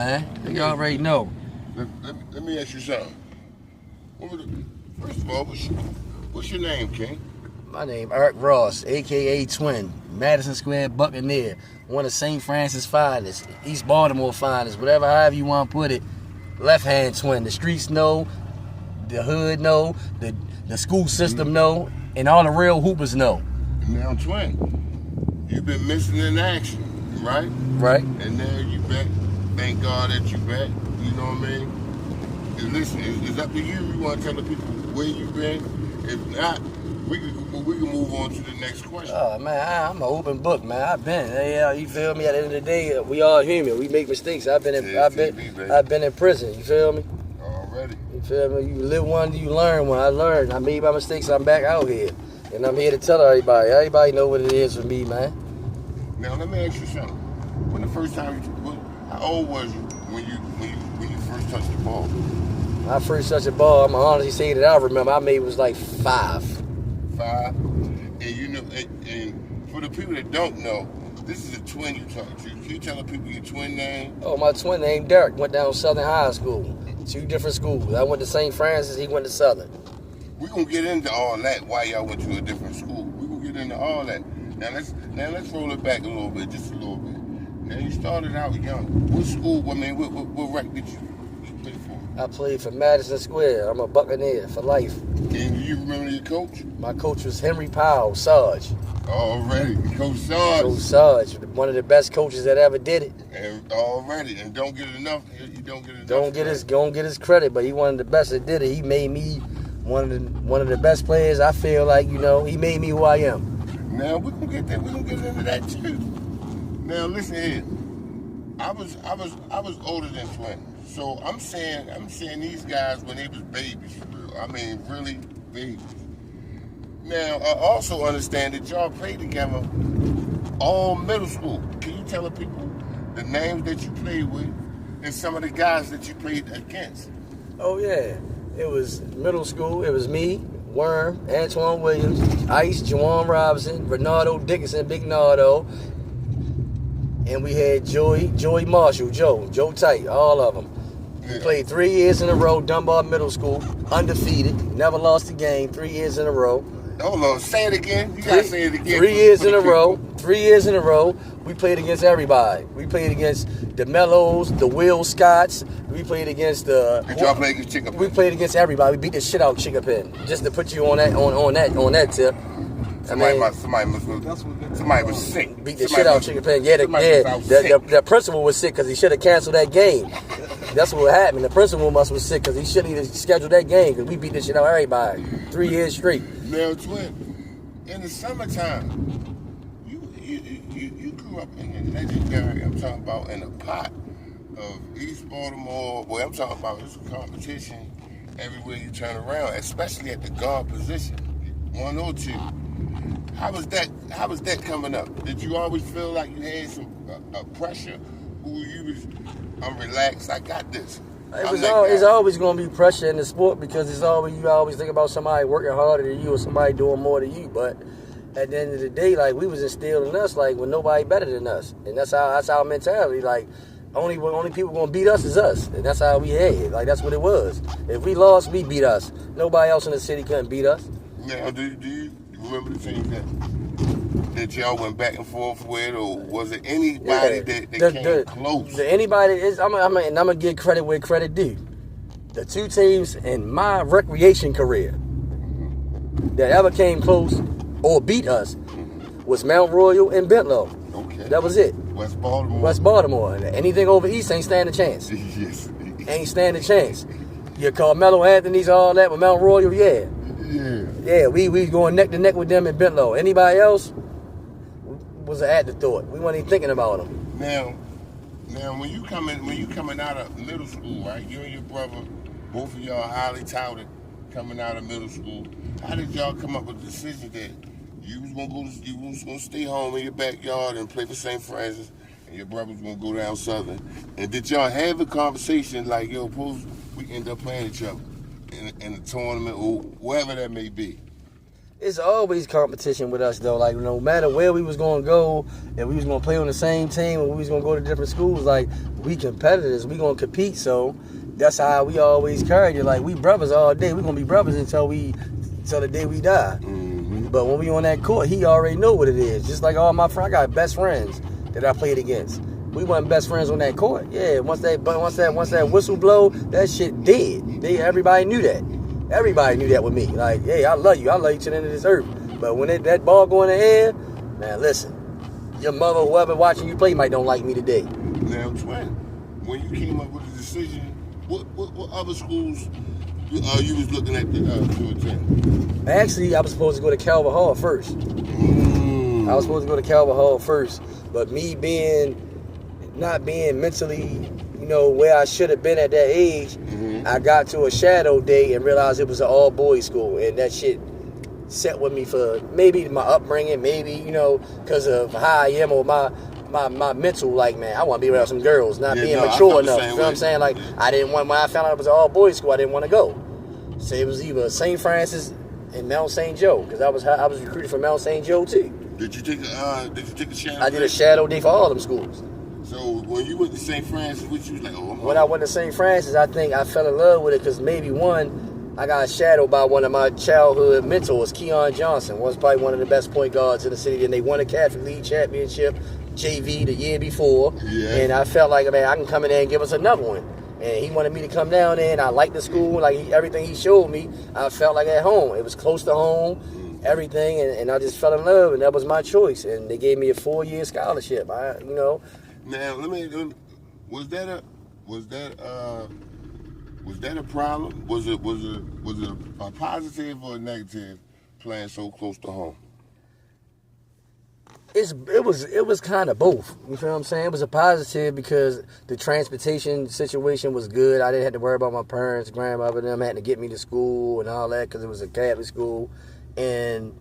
Man, you already know. Let me ask you something. First of all, what's your name, King? My name Erick Ross, a.k.a. Twin, Madison Square Buccaneer, one of St. Francis finest, East Baltimore finest, however you want to put it. Left-hand twin. The streets know, the hood know, the school system know, and all the real hoopers know. Now, Twin, you've been missing in action, right? Right. And now you back. Thank God that you back. You know what I mean? And listen, it's up to you. You want to tell the people where you been? If not, we can move on to the next question. Oh man, I'm an open book, man. I've been. Yeah, you feel me? At the end of the day, we all human. We make mistakes. I've been in prison. You feel me? Already. You feel me? You live one, you learn one. I learned. I made my mistakes. I'm back out here, and I'm here to tell everybody. Everybody know what it is for me, man. Now let me ask you something. When the first time how old was you when you first touched the ball? My first touch the ball, I'm gonna honestly say that I remember. I maybe was like 5. 5. And you know, and for the people that don't know, this is a twin you talk to. Can you tell the people your twin name? Oh, my twin name Derek. Went down Southern High School. 2 different schools. I went to St. Francis. He went to Southern. We're gonna get into all that. Why y'all went to a different school? We're gonna get into all that. Now let's roll it back a little bit, just a little bit. Now you started out young. What school? What rec did you play for? I played for Madison Square. I'm a Buccaneer for life. And do you remember your coach? My coach was Henry Powell, Sarge. Already, Coach Sarge. Coach Sarge, one of the best coaches that ever did it. And already, and don't get enough. You don't get enough. Don't get his credit, but he one of the best that did it. He made me one of the best players. I feel like he made me who I am. Now we're gonna get that. We're gonna get into that too. Now listen here. I was older than Twin, so I'm saying these guys when they was babies for real. I mean really babies. Now I also understand that y'all played together all middle school. Can you tell the people the names that you played with and some of the guys that you played against? Oh yeah, it was middle school. It was me, Worm, Antoine Williams, Ice, Juwan Robinson, Renardo Dickinson, Big Nardo, and we had Joey Marshall, Joe Tight, all of them. We played 3 years in a row, Dunbar Middle School, undefeated, never lost a game, 3 years in a row. Hold on, say it again. You gotta say it again. 3 years in a row. 3 years in a row. We played against everybody. We played against the Mellows, the Will Scotts. We played against the. Did y'all play against Chicken Pen? We played against everybody. We beat the shit out of Chicken Pen. Just to put you on that tip. Somebody was sick. Beat the shit out of Chicken Pen. Yeah, the principal was sick because he should have canceled that game. That's what happened. The principal was sick because he shouldn't have scheduled that game because we beat the shit out of everybody 3 years straight. Now, Twin, in the summertime, you grew up in the legendary, I'm talking about in a pot of East Baltimore. Well, I'm talking about this competition everywhere you turn around, especially at the guard position, 1 or 2. How was that coming up? Did you always feel like you had some pressure? Or you was, I'm relaxed, I got this? It's always going to be pressure in the sport because you always think about somebody working harder than you or somebody doing more than you. But at the end of the day, like we was instilled in us, like when nobody better than us, and that's our mentality. Like only people gonna beat us is us, and that's how we had it. Like that's what it was. If we lost, we beat us. Nobody else in the city couldn't beat us. Now, do you remember the things that y'all went back and forth with, or was it anybody that came close? Anybody is. I'm gonna give credit where credit due. The 2 teams in my recreation career that ever came close or beat us was Mount Royal and Bentlow. Okay. That was it. West Baltimore. West Baltimore. Anything over East ain't stand a chance. Yes. Ain't stand a chance. Your Carmelo Anthony's, all that with Mount Royal, yeah. Yeah, we going neck to neck with them in Bentlow. Anybody else was an afterthought. We weren't even thinking about them. Now when you coming out of middle school, right? You and your brother, both of y'all highly touted coming out of middle school. How did y'all come up with the decision that you was gonna stay home in your backyard and play for St. Francis, and your brother was gonna go down Southern? And did y'all have a conversation like, yo, we end up playing each other in a tournament or wherever that may be? It's always competition with us though. Like no matter where we was gonna go, if we was gonna play on the same team, or we was gonna go to different schools, like we competitors, we gonna compete. So that's how we always carried it. Like we brothers all day. We gonna be brothers until the day we die. Mm-hmm. But when we on that court, he already know what it is. Just like all my friends, I got best friends that I played against. We wasn't best friends on that court. Yeah, once that whistle blow, that shit dead. Everybody knew that. Everybody knew that with me. Like, hey, I love you to the end of this earth. But when that ball go in the air, man, listen, your mother, whoever watching you play, might don't like me today. Now, Twin, when you came up with the decision, what other schools you was looking at to attend? Actually, I was supposed to go to Calvert Hall first. I was supposed to go to Calvert Hall first, but me not being mentally, where I should have been at that age, I got to a shadow day and realized it was an all-boys school, and that shit set with me for maybe my upbringing, maybe, because of how I am or my mental, like, man, I want to be around some girls, not being mature enough. You know what I'm saying? Like, I didn't want, when I found out it was an all-boys school, I didn't want to go. So it was either St. Francis and Mount St. Joe, because I was recruited from Mount St. Joe, too. Did you take a shadow? I did a shadow day for all them schools. So when you went to St. Francis, what you was like, oh, when I went to St. Francis, I think I fell in love with it because maybe one, I got shadowed by one of my childhood mentors, Keon Johnson, was probably one of the best point guards in the city, and they won a Catholic League championship, JV, the year before. Yeah. And I felt like, man, I can come in there and give us another one. And he wanted me to come down there, and I liked the school, like everything he showed me, I felt like at home. It was close to home, everything, and I just fell in love, and that was my choice. And they gave me a 4-year scholarship. Now, was that a problem? Was it a positive or a negative playing so close to home? It was kind of both. You feel what I'm saying? It was a positive because the transportation situation was good. I didn't have to worry about my parents, grandmother, them having to get me to school and all that because it was a Catholic school. And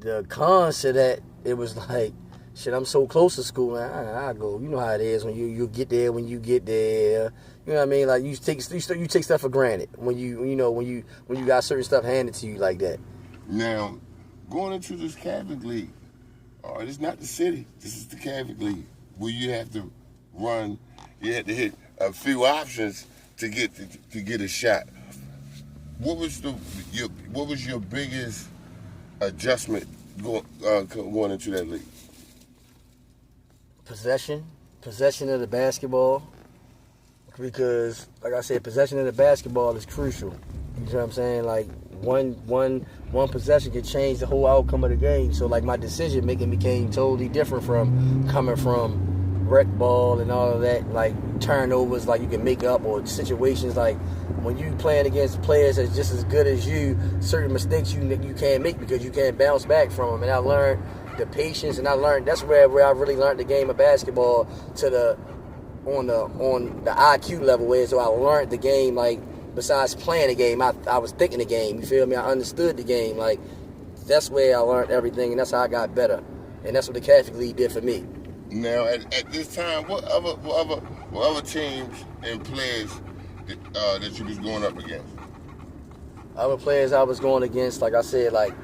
the cons to that, it was like, shit, I'm so close to school, man. I go. You know how it is when you get there. When you get there, you know what I mean. Like you take stuff for granted when you got certain stuff handed to you like that. Now, going into this Catholic League, all right, it's not the city. This is the Catholic League where you have to run. You have to hit a few options to get a shot. What was your biggest adjustment going into that league? Possession of the basketball, because like I said, possession of the basketball is crucial. You know what I'm saying? Like one possession can change the whole outcome of the game. So like my decision making became totally different from coming from rec ball and all of that, like turnovers like you can make up, or situations like when you playing against players that's just as good as you, certain mistakes you can't make because you can't bounce back from them. And I learned the patience, and I learned that's where I really learned the game of basketball on the IQ level. Where so I learned the game, like besides playing the game, I was thinking the game. You feel me? I understood the game. Like that's where I learned everything, and that's how I got better. And that's what the Catholic League did for me. Now at this time, what other teams and players that you was going up against? Other players I was going against, like I said, like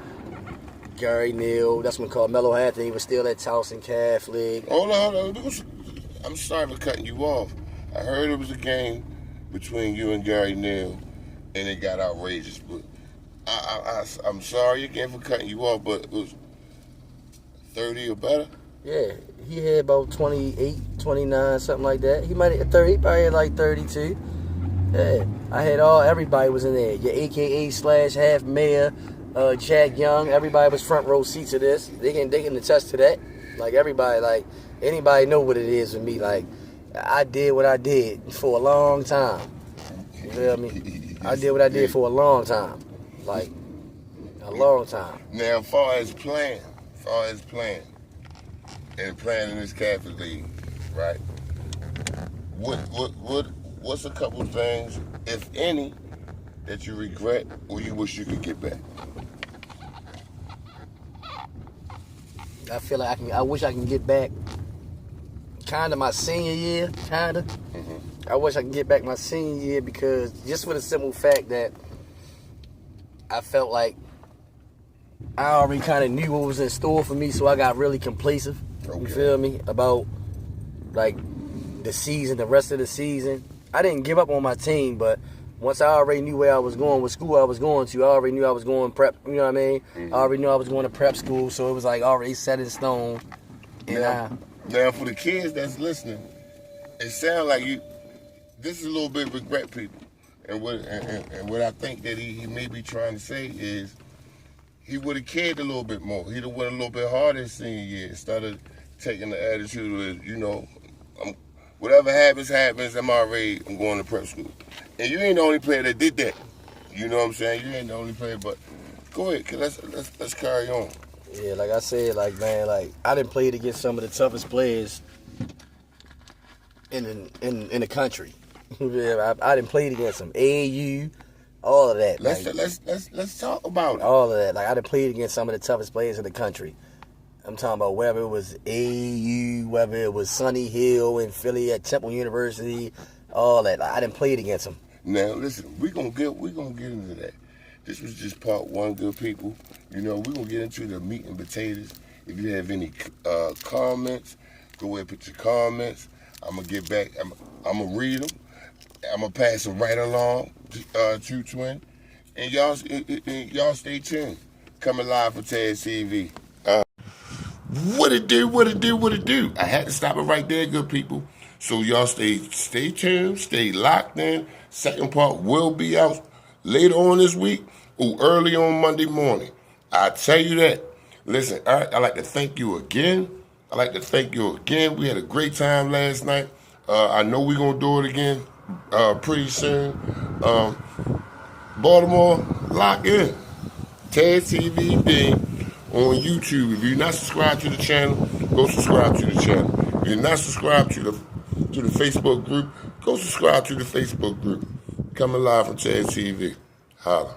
Gary Neal, that's when Carmelo Anthony was still at Towson Catholic. Hold on. I'm sorry for cutting you off. I heard it was a game between you and Gary Neal, and it got outrageous. But I'm sorry again for cutting you off, but it was 30 or better? Yeah, he had about 28, 29, something like that. He might have 30, he probably had like 32. Yeah, I had everybody was in there. Your AKA / half mayor, Jack Young, everybody was front row seats of this. They can attest to that. Like everybody, like anybody know what it is with me. Like I did what I did for a long time. You feel me? I did what I did for a long time. Like a long time. Now, as far as playing and playing in this Catholic League, right? What's a couple of things, if any, that you regret or you wish you could get back? I feel like I wish I can get back kind of my senior year, kind of. Mm-hmm. I wish I can get back my senior year because just for the simple fact that I felt like I already kind of knew what was in store for me, so I got really complacent. Okay. You feel me? About like the season, the rest of the season. I didn't give up on my team, but once I already knew where I was going, what school I was going to, I already knew I was going prep. You know what I mean? Mm-hmm. I already knew I was going to prep school, so it was like already set in stone. And now for the kids that's listening, it sounds like this is a little bit regret, people. And what I think that he may be trying to say is he would have cared a little bit more. He'd have went a little bit harder his senior year instead of taking the attitude of, whatever happens, I'm going to prep school. And you ain't the only player that did that. You know what I'm saying? You ain't the only player, but go ahead, cause let's carry on. Yeah, like I said, like man, like I done played against some of the toughest players in the country. I done played against them. AAU, all of that. Let's talk about it. All of that. Like I done played against some of the toughest players in the country. I'm talking about whether it was AAU, whether it was Sunny Hill in Philly at Temple University, all that. Like, I done played against them. Now listen, we gonna get into that. This was just part one, good people. We're gonna get into the meat and potatoes. If you have any comments, go ahead and put your comments. I'm gonna get back. I'm gonna read them. I'm gonna pass them right along to Twin. And y'all stay tuned. Coming live for Taz TV. What it do? I had to stop it right there, good people. So y'all stay tuned, stay locked in. Second part will be out later on this week or early on Monday morning. I tell you that. Listen, I'd like to thank you again. We had a great time last night. I know we're going to do it again pretty soon. Baltimore, lock in. Taz TV on YouTube. If you're not subscribed to the channel, go subscribe to the channel. If you're not subscribed to the Facebook group, go subscribe to the Facebook group. Coming live from Taz TV. Holla.